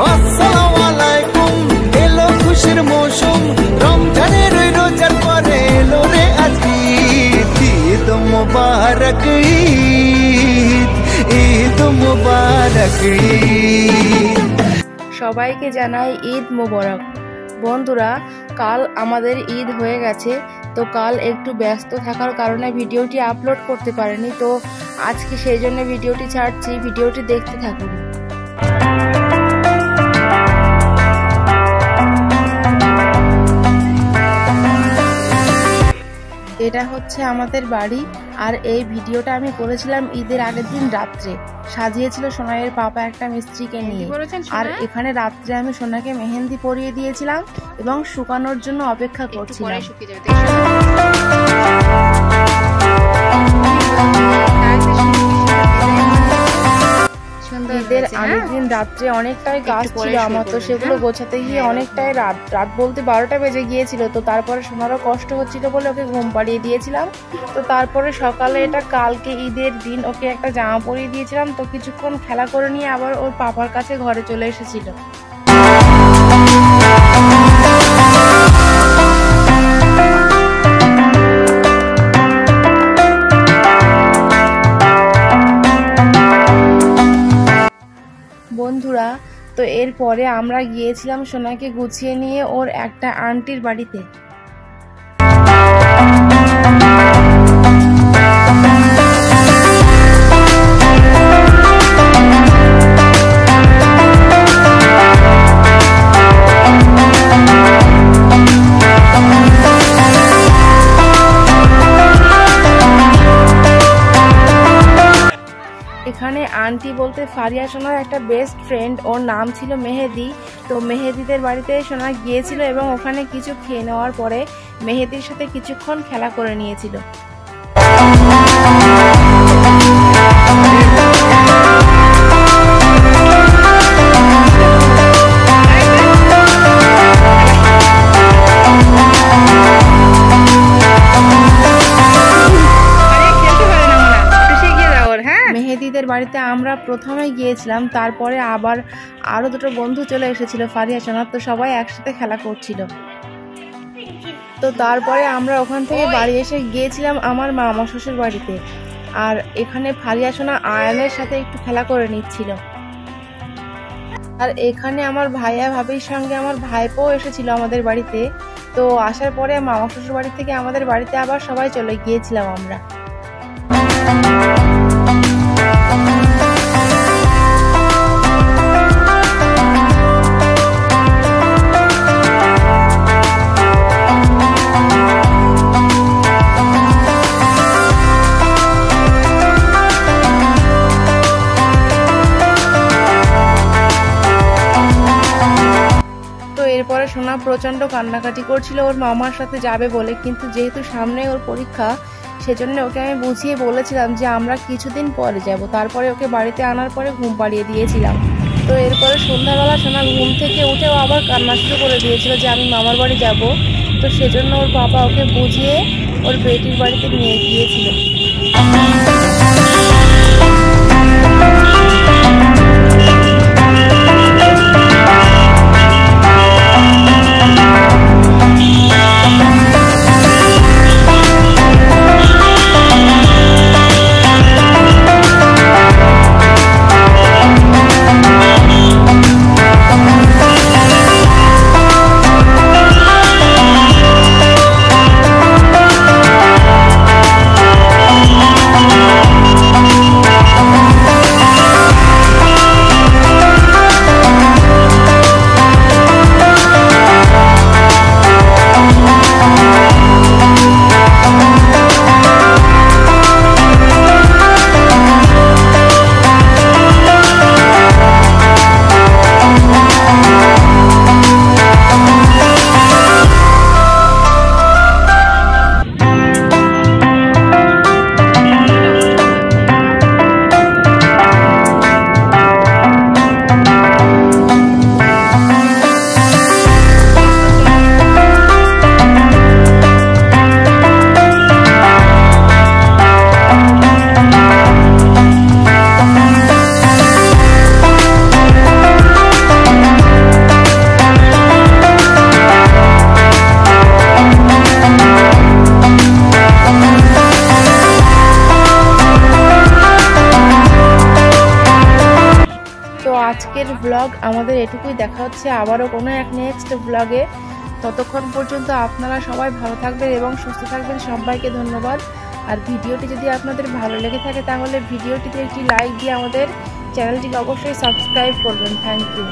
আসসালামু আলাইকুম, এলো খুশির মৌসুম, রমজানের রোজার পরে এলো রে আজ ঈদ। ঈদ মুবারক ঈদ, ঈদ মুবারক ঈদ। সবাইকে জানাই ঈদ মোবারক। বন্ধুরা, কাল আমাদের ঈদ হয়ে গেছে, তো কাল একটু ব্যস্ত থাকার কারণে ভিডিওটি আপলোড করতে পারিনি, তো আজকে সেই জন্য ভিডিওটি ছাড়ছি। ভিডিওটি দেখতে থাকুন। এটা হচ্ছে আমাদের বাড়ি, আর এই ভিডিওটা আমি করেছিলাম ঈদের আগের দিন রাত্রে। সাজিয়েছিল সোনাইয়ের পাপা একটা মিস্ত্রিকে নিয়ে, আর এখানে রাত্রে আমি সোনাকে মেহেন্দি পরিয়ে দিয়েছিলাম এবং শুকানোর জন্য অপেক্ষা করছিলাম। ঈদের আগের দিন রাত্রে অনেকটাই কাজ ছিল আমার, তো সেগুলো গোছাতে গিয়ে অনেকটাই রাত বলতে 12টা বেজে গিয়েছিল। তো তারপরে সোনারও কষ্ট হচ্ছিল বলে ওকে ঘুম পাড়িয়ে দিয়েছিলাম। তো তারপরে সকালে, এটা কালকে ঈদের দিন, ওকে একটা জামা পরিয়ে দিয়েছিলাম। তো কিছুক্ষণ খেলা করে নিয়ে আবার ওর পাপার কাছে ঘরে চলে এসেছিল। বন্ধুরা, তো এরপরে আমরা গিয়েছিলাম সোনাকে গুছিয়ে নিয়ে ওর একটা আন্টির বাড়িতে। এখানে আন্টি বলতে ফারিয়া সোনার একটা বেস্ট ফ্রেন্ড, ওর নাম ছিল মেহেদি। তো মেহেদিদের বাড়িতে সোনা গিয়েছিল এবং ওখানে কিছু খেয়ে নেওয়ার পরে মেহেদির সাথে কিছুক্ষণ খেলা করে নিয়েছিল। মেহেদিদের বাড়িতে আমরা প্রথমে গিয়েছিলাম, তারপরে আবার আরো দুটো বন্ধু চলে এসেছিল ফারিয়া সোনার, তো সবাই একসাথে খেলা করছিল। তো তারপরে আমরা ওখান থেকে বাড়ি এসে গিয়েছিলাম আমার মামা শ্বশুর বাড়িতে, আর এখানে ফারিয়া সোনা আয়ানের সাথে একটু খেলা করে নিচ্ছিল। আর এখানে আমার ভাইয়া ভাবির সঙ্গে আমার ভাইপো এসেছিল আমাদের বাড়িতে। তো আসার পরে মামা শ্বশুর বাড়ি থেকে আমাদের বাড়িতে আবার সবাই চলে গিয়েছিলাম আমরা। এরপরে সোনা প্রচন্ড কান্নাকাটি করছিল ওর মামার সাথে যাবে বলে, কিন্তু যেহেতু সামনে ওর পরীক্ষা, সেজন্য ওকে আমি বুঝিয়ে বলেছিলাম যে আমরা কিছুদিন পরে যাব। তারপরে ওকে বাড়িতে আনার পরে ঘুম পাড়িয়ে দিয়েছিলাম। তো এরপরে সন্ধ্যাবেলা সোনা ঘুম থেকে উঠেও আবার কান্না শুরু করে দিয়েছিল যে আমি মামার বাড়ি যাব। তো সেজন্য ওর বাবা ওকে বুঝিয়ে ওর বেটির বাড়িতে নিয়ে গিয়েছিল। আজকের ব্লগ আমাদের এটুকুই। দেখা হচ্ছে আবারও কোনো এক নেক্সট ব্লগে। ততক্ষণ পর্যন্ত আপনারা সবাই ভালো থাকবেন এবং সুস্থ থাকবেন। সবাইকে ধন্যবাদ। আর ভিডিওটি যদি আপনাদের ভালো লেগে থাকে তাহলে ভিডিওটিতে একটি লাইক দিয়ে আমাদের চ্যানেলটিকে অবশ্যই সাবস্ক্রাইব করবেন। Thank you.